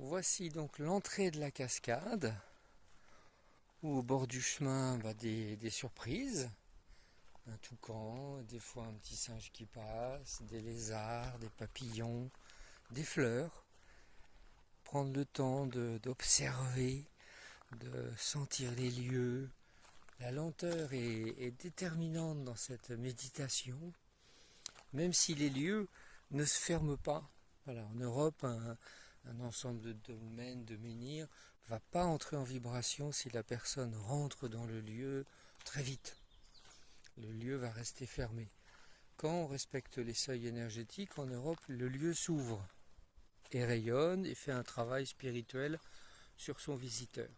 Voici donc l'entrée de la cascade, où au bord du chemin, des surprises, un toucan, des fois un petit singe qui passe, des lézards, des papillons, des fleurs. Prendre le temps d'observer, de sentir les lieux. La lenteur est déterminante dans cette méditation, même si les lieux ne se ferment pas. Voilà, en Europe, un ensemble de domaines, de menhirs, ne va pas entrer en vibration si la personne rentre dans le lieu très vite. Le lieu va rester fermé. Quand on respecte les seuils énergétiques, en Europe, le lieu s'ouvre et rayonne et fait un travail spirituel sur son visiteur.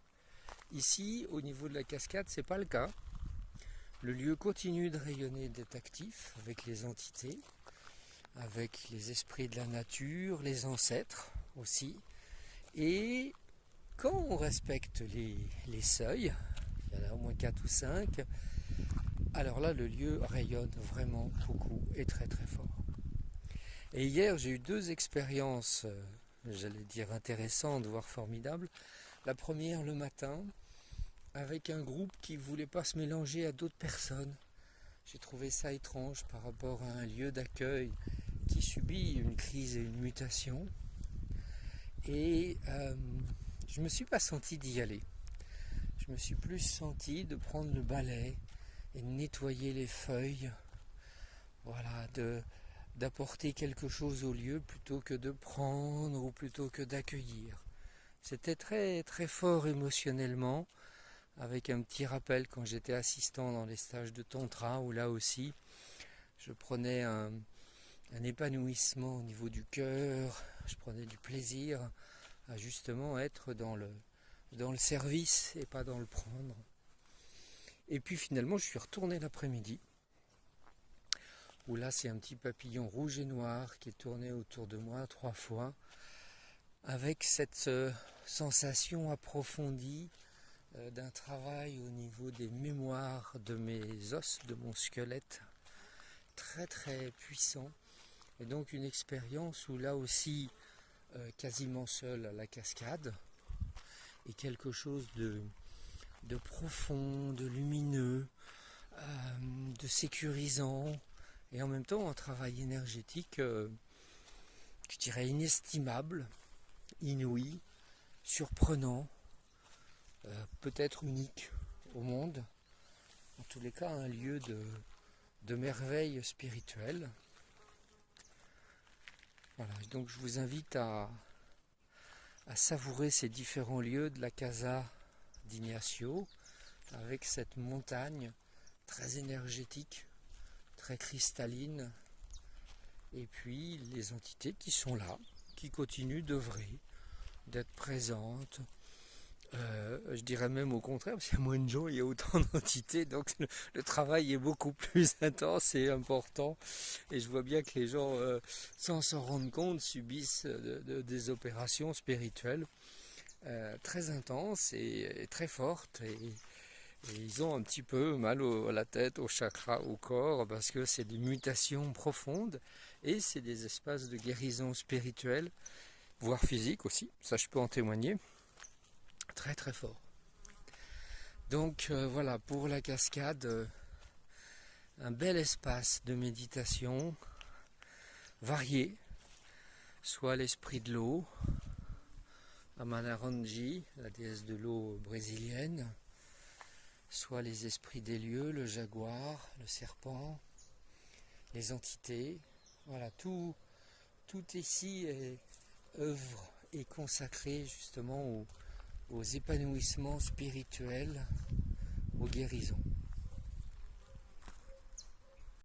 Ici, au niveau de la cascade, ce n'est pas le cas. Le lieu continue de rayonner, d'être actif avec les entités, avec les esprits de la nature, les ancêtres aussi. Et quand on respecte les seuils, il y en a au moins 4 ou 5, alors là, le lieu rayonne vraiment beaucoup et très très fort. Et hier, j'ai eu 2 expériences, j'allais dire intéressantes, voire formidables. La première, le matin, avec un groupe qui ne voulait pas se mélanger à d'autres personnes. J'ai trouvé ça étrange par rapport à un lieu d'accueil qui subit une crise et une mutation. Et je ne me suis pas senti d'y aller. Je me suis plus senti de prendre le balai et de nettoyer les feuilles. Voilà, d'apporter quelque chose au lieu plutôt que de prendre ou plutôt que d'accueillir. C'était très très fort émotionnellement, avec un petit rappel quand j'étais assistant dans les stages de tantra, où là aussi je prenais un épanouissement au niveau du cœur, je prenais du plaisir à justement être dans le service et pas dans le prendre. Et puis finalement je suis retourné l'après-midi, où là c'est un petit papillon rouge et noir qui est tourné autour de moi 3 fois, avec cette sensation approfondie d'un travail au niveau des mémoires de mes os, de mon squelette, très très puissant. Et donc une expérience où là aussi, quasiment seul à la cascade, et quelque chose de profond, de lumineux, de sécurisant, et en même temps un travail énergétique, je dirais inestimable, inouï, surprenant, peut-être unique au monde, en tous les cas un lieu de merveille spirituelle. Voilà, donc je vous invite à savourer ces différents lieux de la Casa d'Ignacio, avec cette montagne très énergétique, très cristalline, et puis les entités qui sont là, qui continuent d'œuvrer, d'être présentes. Je dirais même au contraire, parce qu'il y a moins de gens, il y a autant d'entités, donc le travail est beaucoup plus intense et important. Et je vois bien que les gens, sans s'en rendre compte, subissent des opérations spirituelles très intenses et très fortes. Et ils ont un petit peu mal à la tête, au chakra, au corps, parce que c'est des mutations profondes et c'est des espaces de guérison spirituelle, voire physique aussi, ça je peux en témoigner. Très très fort. Donc voilà, pour la cascade, un bel espace de méditation varié, soit l'esprit de l'eau, Amanaranji, la déesse de l'eau brésilienne, soit les esprits des lieux, le jaguar, le serpent, les entités. Voilà, tout ici est œuvre et consacré justement aux épanouissements spirituels, aux guérisons.